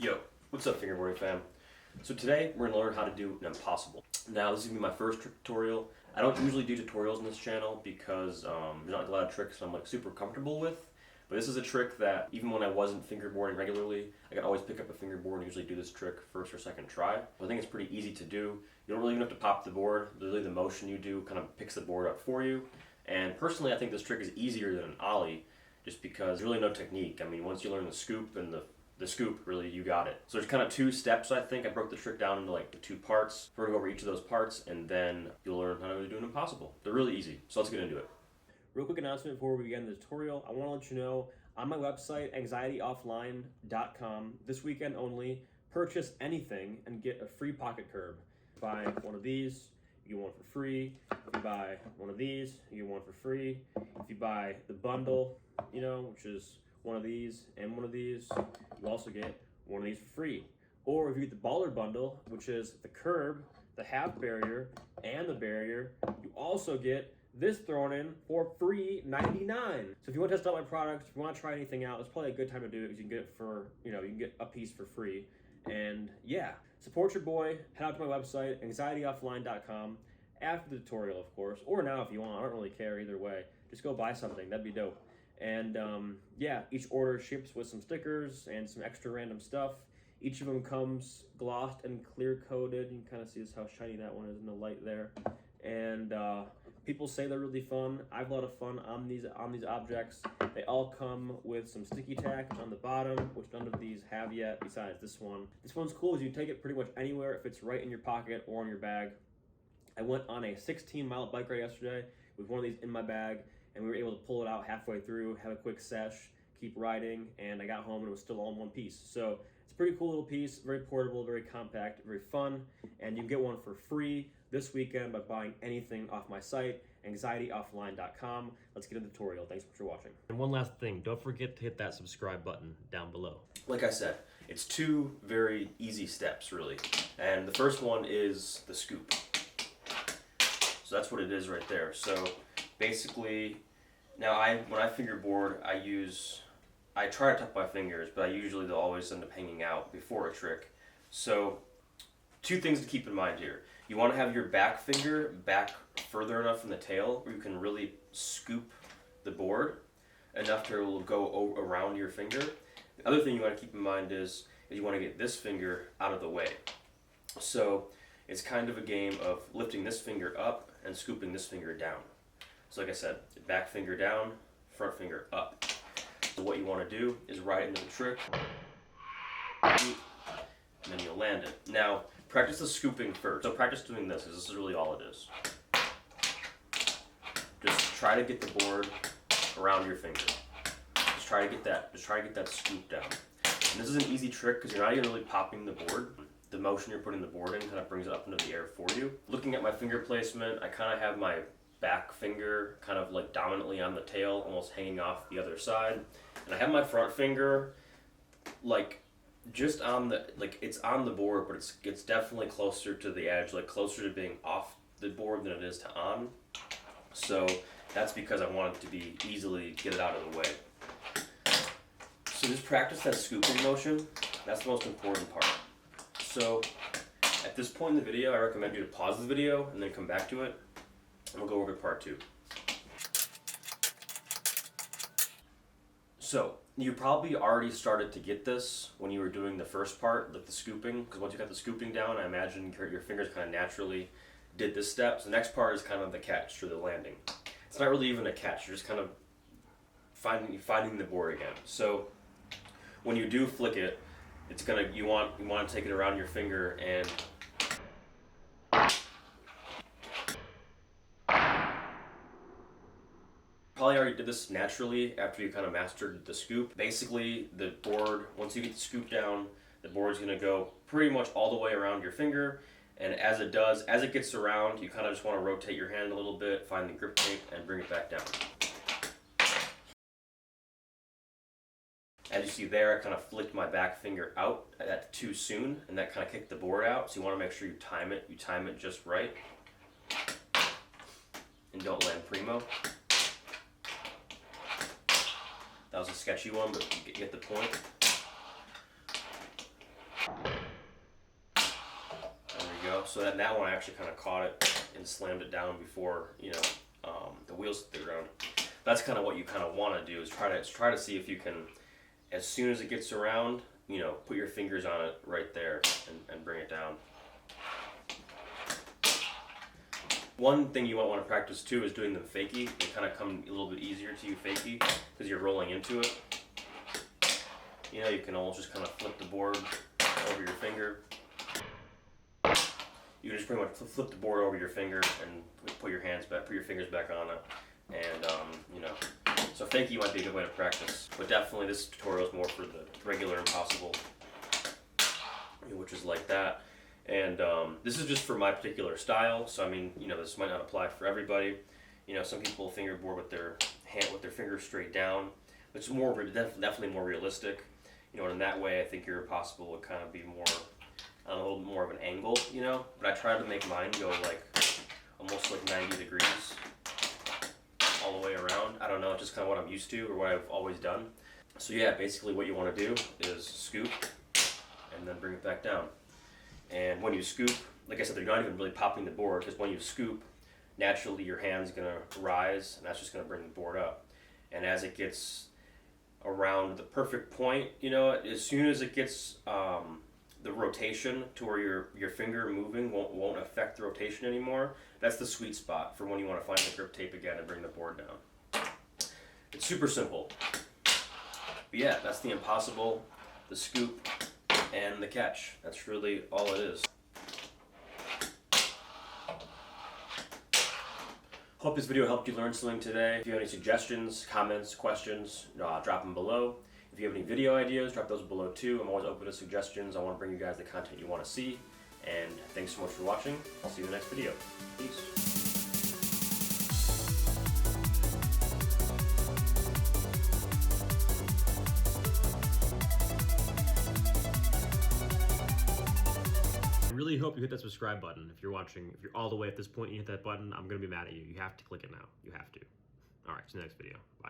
Yo, what's up fingerboarding fam? So today we're gonna learn how to do an impossible. Now this is gonna be my first trick tutorial. I don't usually do tutorials on this channel because there's not a lot of tricks I'm like super comfortable with. But this is a trick that even when I wasn't fingerboarding regularly, I could always pick up a fingerboard and usually do this trick first or second try. I think it's pretty easy to do. You don't really even have to pop the board. Literally the motion you do kind of picks the board up for you. And personally I think this trick is easier than an ollie just because there's really no technique. I mean, once you learn the scoop and the scoop, really, you got it. So there's kind of two steps, I think. I broke the trick down into like the two parts. We're gonna go over each of those parts, and then you'll learn how to do an impossible. They're really easy, so let's get into it. Real quick announcement before we begin the tutorial. I wanna let you know, on my website, anxiettyoffline.com, this weekend only, purchase anything and get a free pocket curb. Buy one of these, you get one for free. If you buy one of these, you get one for free. If you buy the bundle, which is one of these and one of these, you also get one of these for free. Or if you get the baller bundle, which is the curb, the half barrier, and the barrier, you also get this thrown in for free $99. So if you want to test out my products, if you want to try anything out, it's probably a good time to do it because you can get it for, you can get a piece for free. And yeah, support your boy. Head out to my website, anxiettyoffline.com, after the tutorial, of course, or now if you want. I don't really care either way. Just go buy something. That'd be dope. And yeah, each order ships with some stickers and some extra random stuff. Each of them comes glossed and clear coated. You can kind of see how shiny that one is in the light there. And people say they're really fun. I have a lot of fun on these objects. They all come with some sticky tack on the bottom, which none of these have yet besides this one. This one's cool because you can take it pretty much anywhere. It fits right in your pocket or in your bag. I went on a 16-mile bike ride yesterday with one of these in my bag, and we were able to pull it out halfway through, have a quick sesh, keep riding, and I got home and it was still all in one piece. So it's a pretty cool little piece, very portable, very compact, very fun, and you can get one for free this weekend by buying anything off my site, anxiettyoffline.com. Let's get into the tutorial. Thanks so much for watching. And one last thing, don't forget to hit that subscribe button down below. Like I said, it's two very easy steps, really. And the first one is the scoop. So that's what it is right there. So basically, now when I fingerboard, I try to tuck my fingers, but they'll always end up hanging out before a trick. So two things to keep in mind here. You want to have your back finger back further enough from the tail where you can really scoop the board enough to it will go around your finger. The other thing you want to keep in mind is you want to get this finger out of the way. So it's kind of a game of lifting this finger up and scooping this finger down. So like I said, back finger down, front finger up. So what you want to do is ride into the trick, and then you'll land it. Now, practice the scooping first. So practice doing this, because this is really all it is. Just try to get the board around your finger. Just try to get that scoop down. And this is an easy trick because you're not even really popping the board. The motion you're putting the board in kind of brings it up into the air for you. Looking at my finger placement, I kind of have my back finger kind of like dominantly on the tail, almost hanging off the other side. And I have my front finger like just on the, like it's on the board, but it's definitely closer to the edge, like closer to being off the board than it is to on. So that's because I want it to be easily get it out of the way. So just practice that scooping motion. That's the most important part. So at this point in the video, I recommend you to pause the video and then come back to it, and we'll go over part two. So you probably already started to get this when you were doing the first part, like the scooping, because once you got the scooping down, I imagine your fingers kind of naturally did this step. So the next part is kind of the catch or the landing. It's not really even a catch, you're just kind of finding the board again. So when you do flick it, you want to take it around your finger and probably already did this naturally after you kind of mastered the scoop. Basically, the board, once you get the scoop down, the board's going to go pretty much all the way around your finger, and as it gets around, you kind of just want to rotate your hand a little bit, find the grip tape, and bring it back down. As you see there, I kind of flicked my back finger out too soon, and that kind of kicked the board out. So you want to make sure you time it just right, and don't land primo. That was a sketchy one, but you get the point. So that one I actually kind of caught it and slammed it down before, you know, the wheels hit the ground. That's kind of what you kind of want to do, is try to see if you can, as soon as it gets around, you know, put your fingers on it right there and bring it down. One thing you might want to practice too is doing them fakie. They kind of come a little bit easier to you fakie because you're rolling into it. You know, you can almost just kind of flip the board over your finger. You can just pretty much flip the board over your finger and put your fingers back on it. And, you know, so fakie might be a good way to practice. But definitely this tutorial is more for the regular impossible, which is like that. And this is just for my particular style. So I mean, you know, this might not apply for everybody. You know, some people fingerboard with their fingers straight down, which is definitely more realistic. You know, and in that way, I think your impossible would kind of be more on a little bit more of an angle. You know, but I tried to make mine go like almost like 90 degrees all the way around. I don't know, it's just kind of what I'm used to or what I've always done. So yeah, basically what you want to do is scoop and then bring it back down. And when you scoop, like I said, they're not even really popping the board, because when you scoop, naturally your hand's going to rise, and that's just going to bring the board up. And as it gets around the perfect point, you know, as soon as it gets the rotation to where your finger moving won't affect the rotation anymore, that's the sweet spot for when you want to find the grip tape again and bring the board down. It's super simple. But yeah, that's the impossible, the scoop, and the catch. That's really all it is. Hope this video helped you learn something today. If you have any suggestions, comments, questions, drop them below. If you have any video ideas, drop those below too. I'm always open to suggestions. I want to bring you guys the content you want to see. And thanks so much for watching. I'll see you in the next video. Peace. I really hope you hit that subscribe button. If you're watching, if you're all the way at this point and you hit that button, I'm going to be mad at you. You have to click it now. You have to. All right, see you in the next video. Bye.